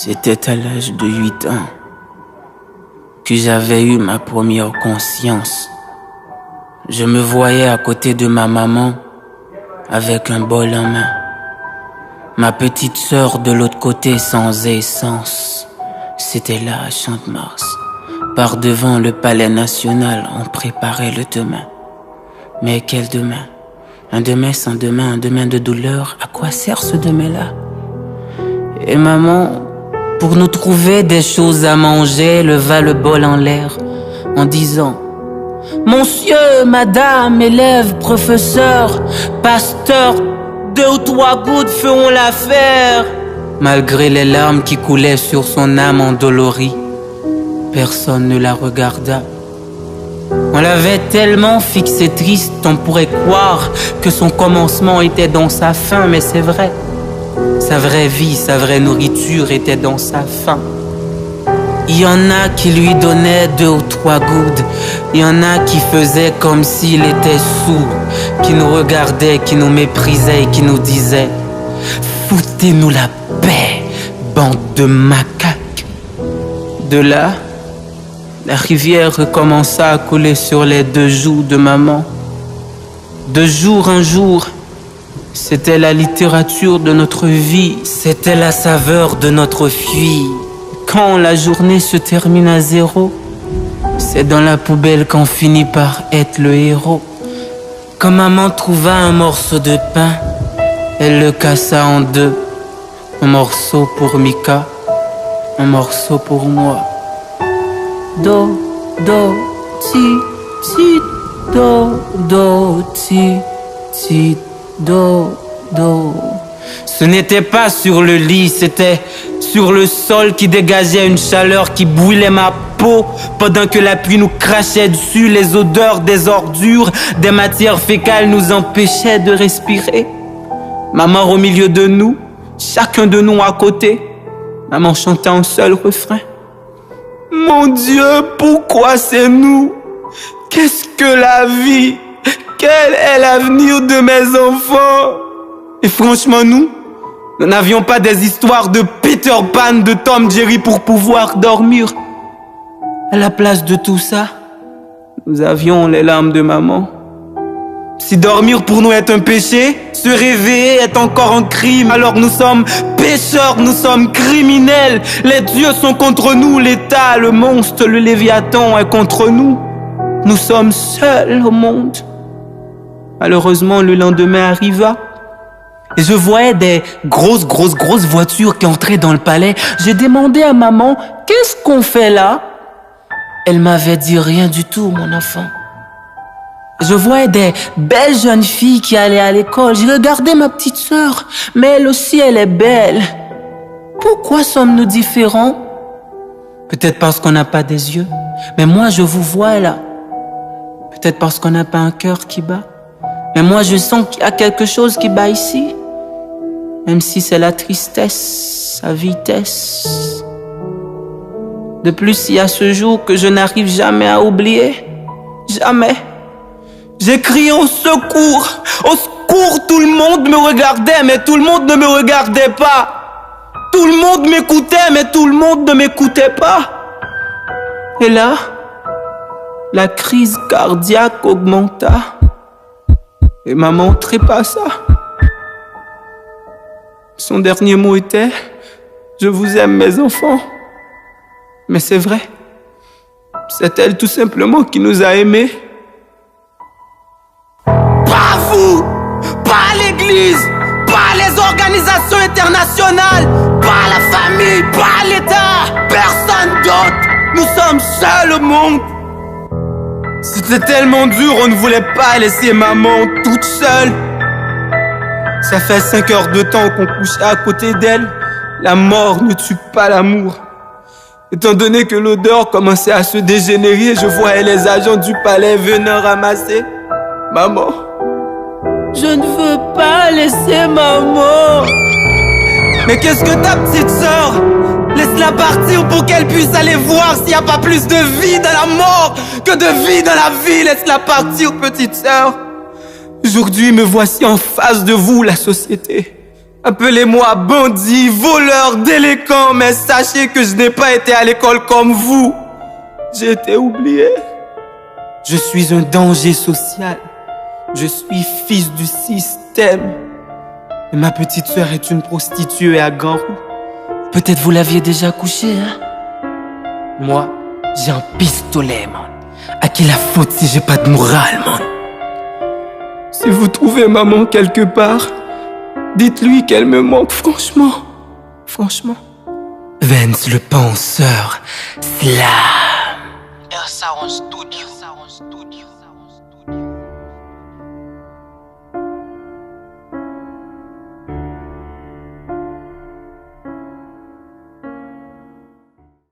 C'était à l'âge de 8 ans que j'avais eu ma première conscience. Je me voyais à côté de ma maman avec un bol en main. Ma petite sœur de l'autre côté sans essence. C'était là à Champ-de-Mars. Par devant le palais national, on préparait le demain. Mais quel demain? Un demain sans demain, un demain de douleur. À quoi sert ce demain-là? Et maman, pour nous trouver des choses à manger, leva le bol en l'air en disant: Monsieur, madame, élève, professeur, pasteur, 2 ou 3 gouttes feront l'affaire. Malgré les larmes qui coulaient sur son âme endolorie, personne ne la regarda. On l'avait tellement fixé triste, on pourrait croire que son commencement était dans sa fin, mais c'est vrai. Sa vraie vie, sa vraie nourriture était dans sa faim. Il y en a qui lui donnaient 2 ou 3 gouttes. Il y en a qui faisaient comme s'il était sourd, qui nous regardaient, qui nous méprisaient et qui nous disaient: foutez-nous la paix, bande de macaques. De là, la rivière recommença à couler sur les 2 joues de maman. De jour en jour, c'était la littérature de notre vie, c'était la saveur de notre fille. Quand la journée se termine à 0, c'est dans la poubelle qu'on finit par être le héros. Quand maman trouva un morceau de pain, elle le cassa en 2. Un morceau pour Mika, un morceau pour moi. Do, do, ti, ti, do, ti, ti, do. Ce n'était pas sur le lit, c'était sur le sol qui dégageait une chaleur qui brûlait ma peau pendant que la pluie nous crachait dessus. Les odeurs des ordures, des matières fécales nous empêchaient de respirer. Maman au milieu de nous, chacun de nous à côté. Maman chantait un seul refrain: mon Dieu, pourquoi c'est nous? Qu'est-ce que la vie? Quel est l'avenir de mes enfants? Et franchement, nous n'avions pas des histoires de Peter Pan, de Tom Jerry pour pouvoir dormir. À la place de tout ça, nous avions les larmes de maman. Si dormir pour nous est un péché, se réveiller est encore un crime. Alors nous sommes pécheurs, nous sommes criminels. Les dieux sont contre nous, l'État, le monstre, le Léviathan est contre nous. Nous sommes seuls au monde. Malheureusement, le lendemain arriva. Et je voyais des grosses voitures qui entraient dans le palais. J'ai demandé à maman: qu'est-ce qu'on fait là? Elle m'avait dit: rien du tout, mon enfant. Je voyais des belles jeunes filles qui allaient à l'école. J'ai regardé ma petite sœur, mais elle aussi, elle est belle. Pourquoi sommes-nous différents? Peut-être parce qu'on n'a pas des yeux. Mais moi, je vous vois là. Peut-être parce qu'on n'a pas un cœur qui bat. Mais moi, je sens qu'il y a quelque chose qui bat ici. Même si c'est la tristesse, sa vitesse. De plus, il y a ce jour que je n'arrive jamais à oublier. Jamais. J'ai crié au secours. Au secours, tout le monde me regardait, mais tout le monde ne me regardait pas. Tout le monde m'écoutait, mais tout le monde ne m'écoutait pas. Et là, la crise cardiaque augmenta. Et maman trépassa. Son dernier mot était: je vous aime, mes enfants. Mais c'est vrai. C'est elle tout simplement qui nous a aimés. Pas vous, pas l'église, pas les organisations internationales, pas la famille, pas l'État, personne d'autre. Nous sommes seuls au monde. C'était tellement dur, on ne voulait pas laisser maman toute seule. Ça fait 5 heures de temps qu'on couchait à côté d'elle. La mort ne tue pas l'amour. Étant donné que l'odeur commençait à se dégénérer, je voyais les agents du palais venir ramasser maman. Je ne veux pas laisser maman. Mais qu'est-ce que ta petite sœur? Laisse-la partir pour qu'elle puisse aller voir s'il n'y a pas plus de vie dans la mort que de vie dans la vie. Laisse-la partir, petite sœur. Aujourd'hui, me voici en face de vous, la société. Appelez-moi bandit, voleur, délinquant, mais sachez que je n'ai pas été à l'école comme vous. J'ai été oublié. Je suis un danger social. Je suis fils du système. Et ma petite sœur est une prostituée à grands roues. Peut-être vous l'aviez déjà couché, hein? Moi, j'ai un pistolet, man. À qui la faute si j'ai pas de morale, man? Si vous trouvez maman quelque part, dites-lui qu'elle me manque, franchement. Franchement. Vance le penseur, Slam. Ersaron Studio.